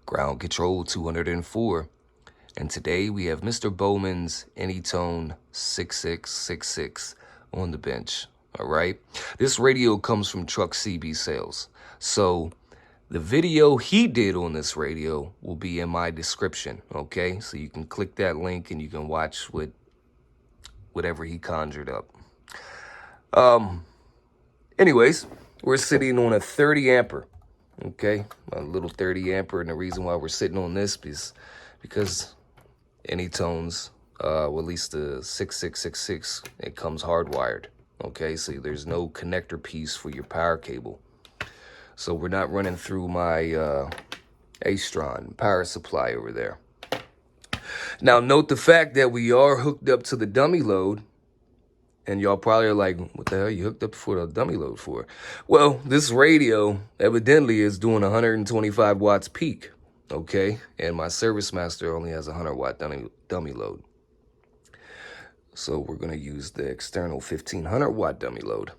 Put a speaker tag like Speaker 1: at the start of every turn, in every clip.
Speaker 1: Ground Control 204. And today we have Mr. Bowman's Anytone 6666 on the bench. All right. This radio comes from Truck CB Sales. So the video he did on this radio will be in my description. Okay. So you can click that link and you can watch whatever he conjured up. Anyways, we're sitting on a 30 ampere. Okay. A little 30 ampere. And the reason why we're sitting on this is because Anytones, well, at least the 6666, it comes hardwired. Okay, so there's no connector piece for your power cable. So we're not running through my A-Stron power supply over there. Now, note the fact that we are hooked up to the dummy load. And y'all probably are like, what the hell you hooked up for the dummy load for? Well, this radio evidently is doing 125 watts peak. Okay, and my Service Master only has a 100-watt dummy load. So we're going to use the external 1500-watt dummy load.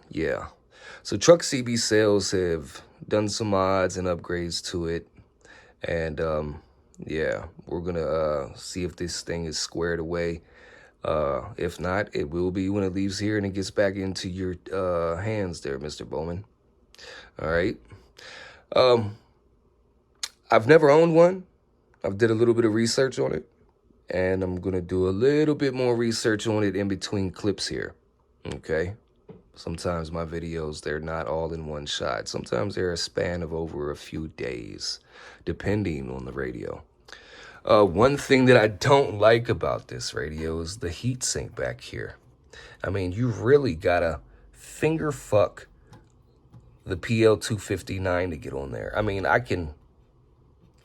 Speaker 1: Yeah. So Truck CB Sales have done some mods and upgrades to it. And, yeah, we're going to see if this thing is squared away. If not, it will be when it leaves here and it gets back into your hands there, Mr. Bowman. All right. I've never owned one. I've did a little bit of research on it, and I'm going to do a little bit more research on it in between clips here, okay? Sometimes my videos, they're not all in one shot. Sometimes they're a span of over a few days, depending on the radio. One thing that I don't like about this radio is the heat sink back here. I mean, you really got to finger fuck the PL259 to get on there. I mean, I can...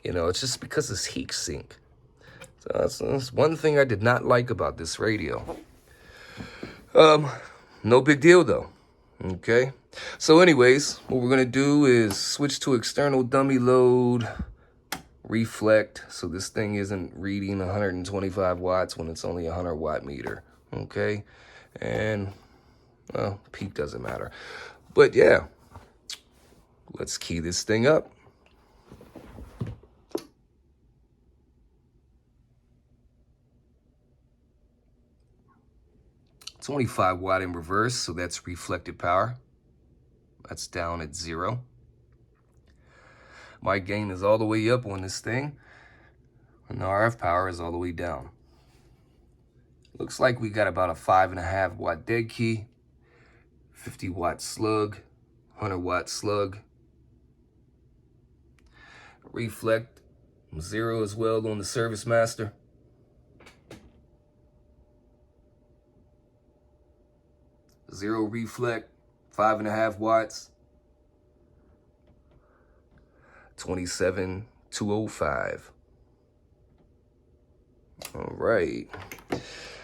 Speaker 1: You know, it's just because it's heat sink. So that's one thing I did not like about this radio. No big deal, though. Okay. So anyways, what we're going to do is switch to external dummy load, reflect. So this thing isn't reading 125 watts when it's only a 100-watt meter. Okay. And, well, peak doesn't matter. But, yeah, let's key this thing up. 25 watt in reverse, so that's reflected power. That's down at 0. My gain is all the way up on this thing, and the RF power is all the way down. Looks like we got about a 5.5 watt dead key, 50 watt slug, 100 watt slug. Reflect 0 as well on the Service Master. Zero reflect, 5.5 watts, 27205. All right.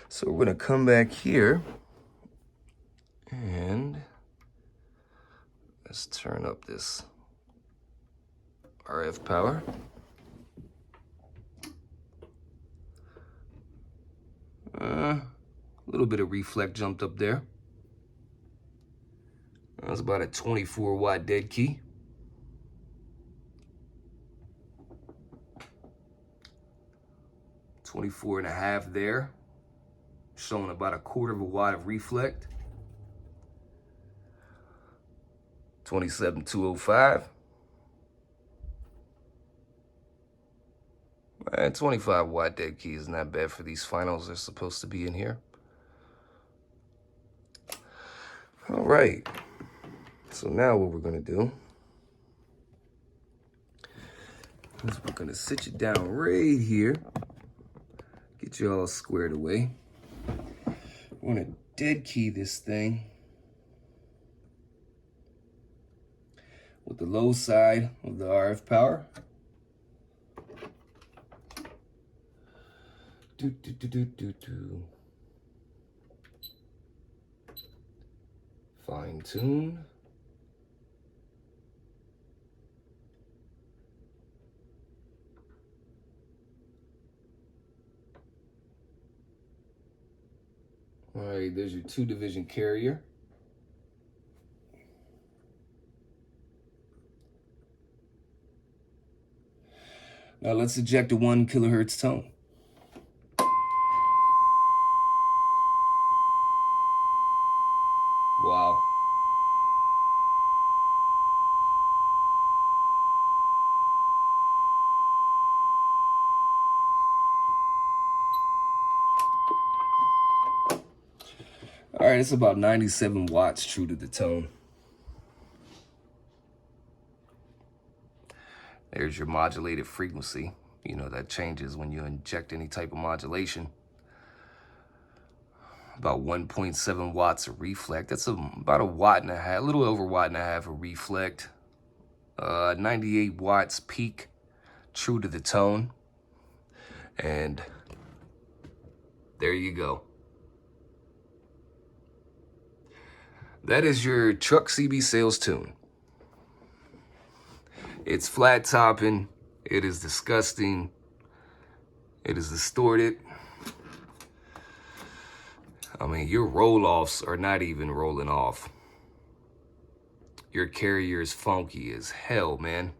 Speaker 1: So we're going to come back here and let's turn up this RF power. A little bit of reflect jumped up there. That's about a 24 watt dead key. $24.5 there, showing about a 1/4 watt of reflect. 27205. And 25 watt dead key is not bad for these finals they're supposed to be in here. All right. So now what we're going to do is we're going to sit you down right here. Get you all squared away. We're going to dead key this thing with the low side of the RF power. Fine tune. All right, there's your 2-division carrier. Now let's eject a 1 kilohertz tone. Wow. All right, it's about 97 watts true to the tone. There's your modulated frequency. You know, that changes when you inject any type of modulation. About 1.7 watts of reflect. That's about a watt and a half, a little over a watt and a half of reflect. 98 watts peak, true to the tone. And there you go. That is your truck CB sales tune. It's flat topping. It is disgusting. It is distorted. I mean, your roll-offs are not even rolling off. Your carrier is funky as hell, man.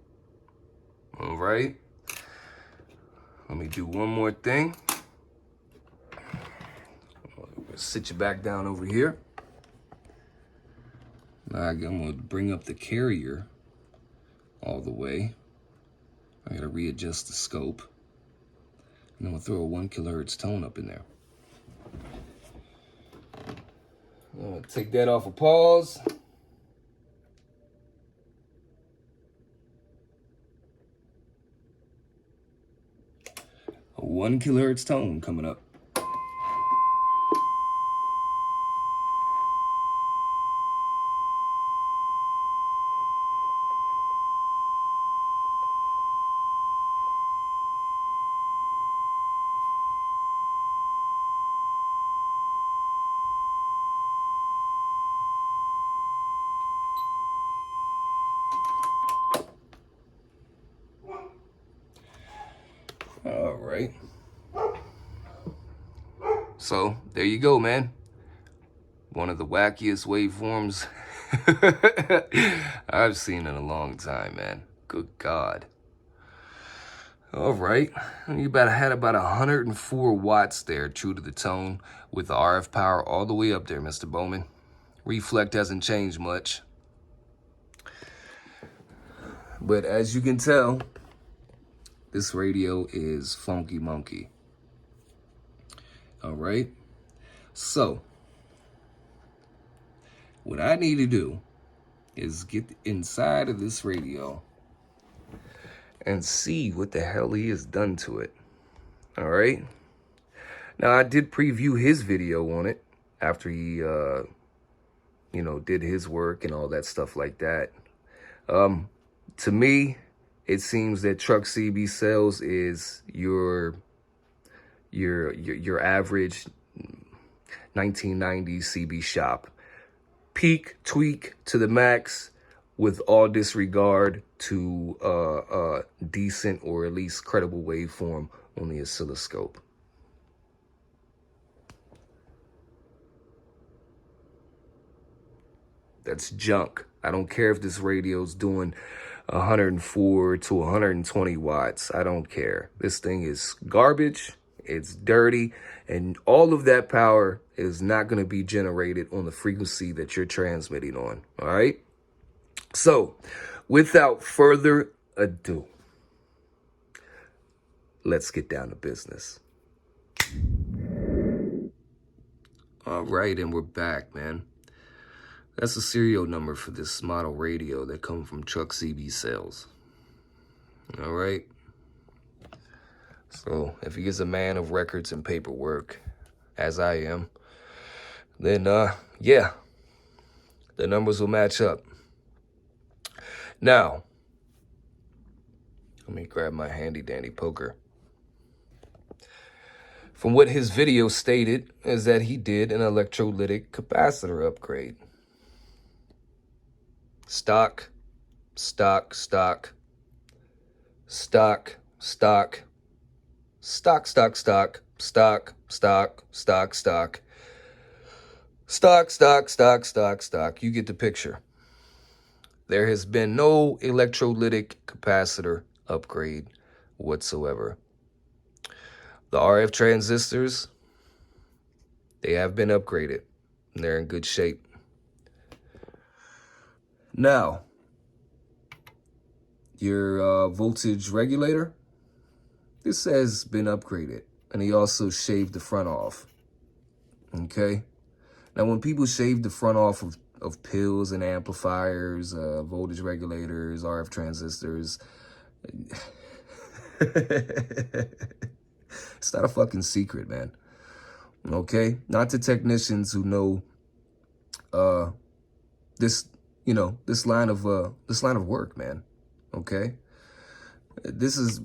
Speaker 1: All right. Let me do one more thing. Sit you back down over here. Now I'm going to bring up the carrier all the way. I got to readjust the scope. And I'm going to throw a 1 kilohertz tone up in there. I'm going to take that off of pause. A 1 kilohertz tone coming up. All right. So there you go, man. One of the wackiest waveforms I've seen in a long time, man. Good God. All right. You had about 104 watts there, true to the tone, with the RF power all the way up there, Mr. Bowman. Reflect hasn't changed much. But as you can tell, this radio is funky monkey. All right. So what I need to do is get inside of this radio and see what the hell he has done to it. All right. Now, I did preview his video on it after he, you know, did his work and all that stuff like that. To me, it seems that Truck CB Sales is your average 1990s CB shop. Peak, tweak to the max with all disregard to decent or at least credible waveform on the oscilloscope. That's junk. I don't care if this radio's doing 104 to 120 watts. I don't care. This thing is garbage. It's dirty. And all of that power is not going to be generated on the frequency that you're transmitting on. All right. So without further ado, let's get down to business. All right. And we're back, man. That's the serial number for this model radio that comes from Truck CB Sales. All right. So if he is a man of records and paperwork, as I am, then yeah, the numbers will match up. Now, let me grab my handy dandy poker. From what his video stated is that he did an electrolytic capacitor upgrade. Stock, stock, stock, stock, stock, stock, stock, stock, stock, stock, stock, stock, stock, stock, stock, stock, stock. You get the picture. There has been no electrolytic capacitor upgrade whatsoever. The RF transistors, they have been upgraded. And they're in good shape. Now, your voltage regulator, this has been upgraded. And he also shaved the front off. Okay? Now, when people shave the front off of pills and amplifiers, voltage regulators, RF transistors, it's not a fucking secret, man. Okay? Not to technicians who know this line of work, man. Okay? This is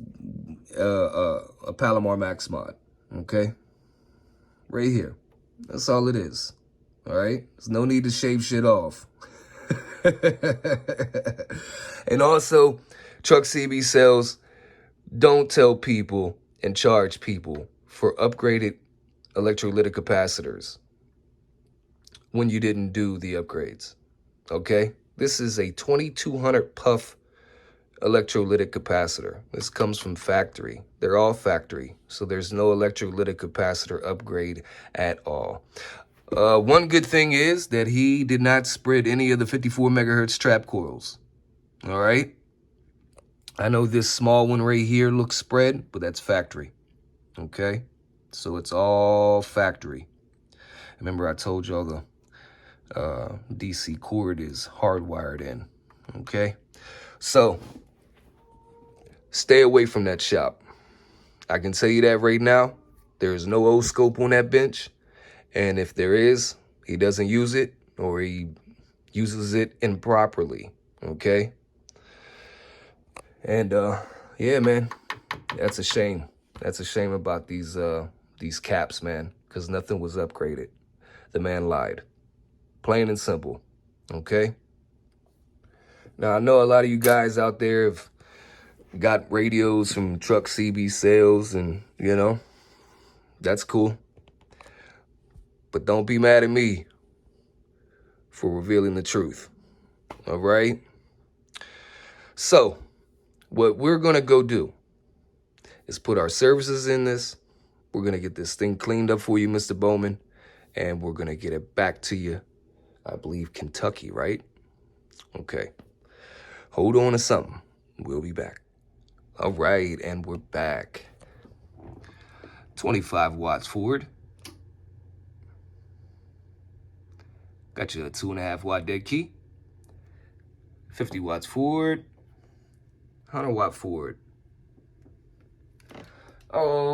Speaker 1: a Palomar Max mod. Okay? Right here. That's all it is. All right? There's no need to shave shit off. And also, Truck CB sales, don't tell people and charge people for upgraded electrolytic capacitors when you didn't do the upgrades. Okay? This is a 2200 puff electrolytic capacitor. This comes from factory. They're all factory. So there's no electrolytic capacitor upgrade at all. One good thing is that he did not spread any of the 54 megahertz trap coils. All right? I know this small one right here looks spread, but that's factory. Okay? So it's all factory. Remember I told y'all the DC cord is hardwired in. Okay? So, stay away from that shop. I can tell you that right now. There is no O-scope on that bench. And if there is, he doesn't use it or he uses it improperly. Okay? And, yeah, man, that's a shame. That's a shame about these caps, man, because nothing was upgraded. The man lied. Plain and simple. Okay? Now, I know a lot of you guys out there have got radios from Truck CB sales and, you know, that's cool. But don't be mad at me for revealing the truth. All right? So, what we're going to go do is put our services in this. We're going to get this thing cleaned up for you, Mr. Bowman. And we're going to get it back to you, I believe, Kentucky, right? Okay. Hold on to something. We'll be back. All right, and we're back. 25 watts forward. Got you a 2.5 watt dead key. 50 watts forward. 100 watt forward. Audio.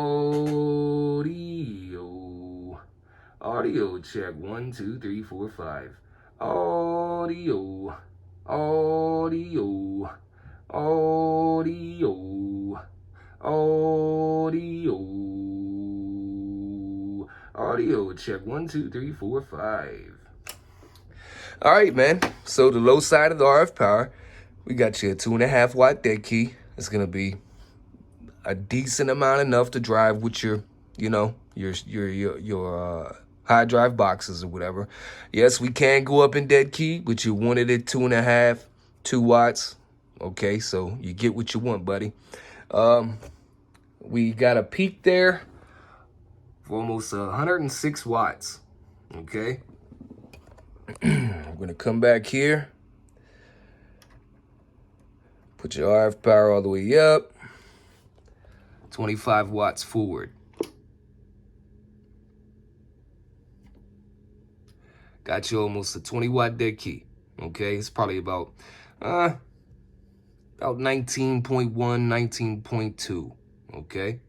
Speaker 1: Audio check. 1, 2, 3, 4, 5. Audio. Audio. Audio. Audio. Audio check. 1, 2, 3, 4, 5. All right, man. So the low side of the RF power, we got you a 2.5 watt dead key. It's gonna be a decent amount enough to drive with your, you know, your high drive boxes or whatever. Yes, we can go up in dead key, but you wanted it 2.5, 2 watts. Okay, so you get what you want, buddy. We got a peak there for almost 106 watts. Okay. I'm going to come back here. Put your RF power all the way up. 25 watts forward. Got you almost a 20 watt dead key. Okay, it's probably about 19.1, 19.2. Okay.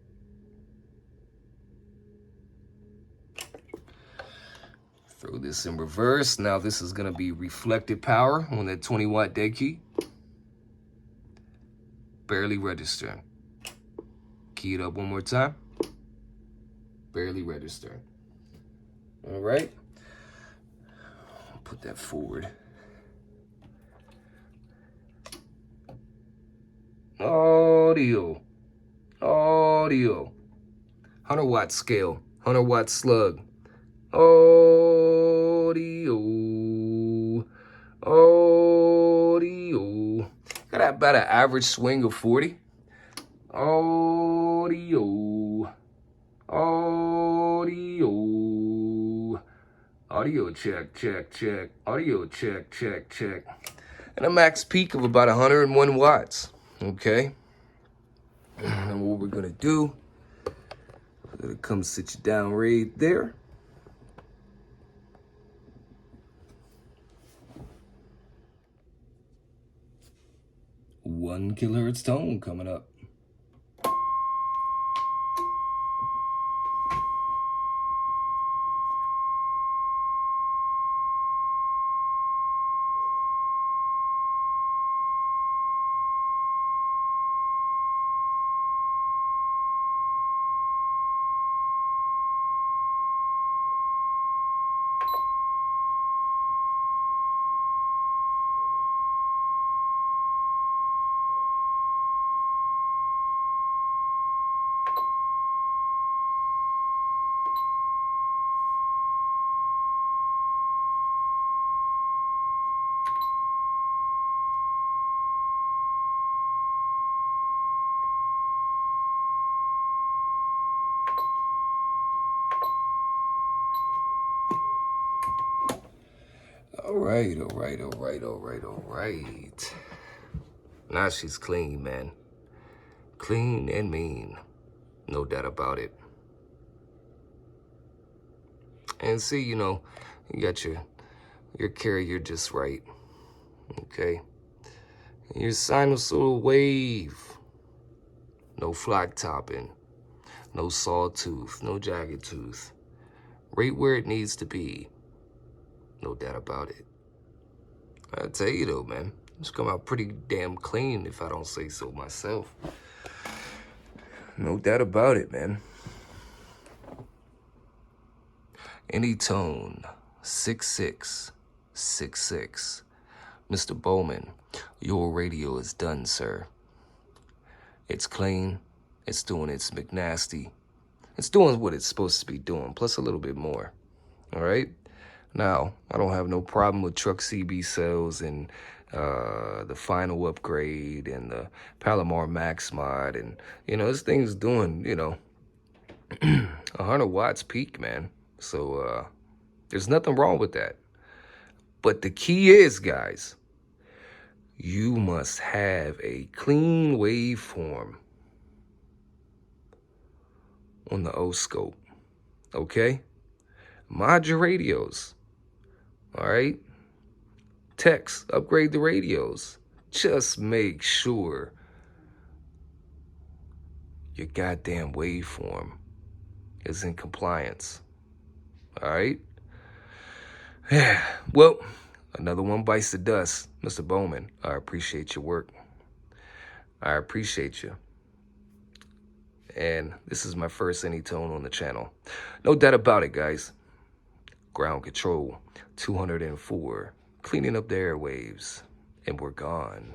Speaker 1: Throw this in reverse. Now this is going to be reflected power on that 20 watt dead key. Barely registering. Key it up one more time. Barely registering. All right. Put that forward. Audio. Audio. 100 watt scale. 100 watt slug. Audio. Audio. Got about an average swing of 40. Audio. Audio. Audio. Audio check, check, check. Audio check, check, check. And a max peak of about 101 watts. Okay. And what we're gonna do, we're gonna come sit you down right there. One kilohertz tone coming up. All right. Now she's clean, man. Clean and mean. No doubt about it. And see, you know, you got your carrier just right. Okay. Your sinusoidal wave. No flock topping. No sawtooth. No jagged tooth. Right where it needs to be. No doubt about it. I tell you though, man, it's come out pretty damn clean if I don't say so myself. No doubt about it, man. Any tone, 6666. Mr. Bowman, your radio is done, sir. It's clean. It's doing its McNasty. It's doing what it's supposed to be doing, plus a little bit more. All right? Now, I don't have no problem with truck CB cells and the final upgrade and the Palomar Max mod. And, you know, this thing's doing, you know, 100 watts peak, man. So there's nothing wrong with that. But the key is, guys, you must have a clean waveform on the O-scope, okay? Mod your radios, all right? Text, upgrade the radios. Just make sure your goddamn waveform is in compliance, all right? Yeah, well, another one bites the dust. Mr. Bowman, I appreciate your work. I appreciate you. And this is my first any tone on the channel. No doubt about it, guys. Ground control 204, cleaning up the airwaves. And we're gone.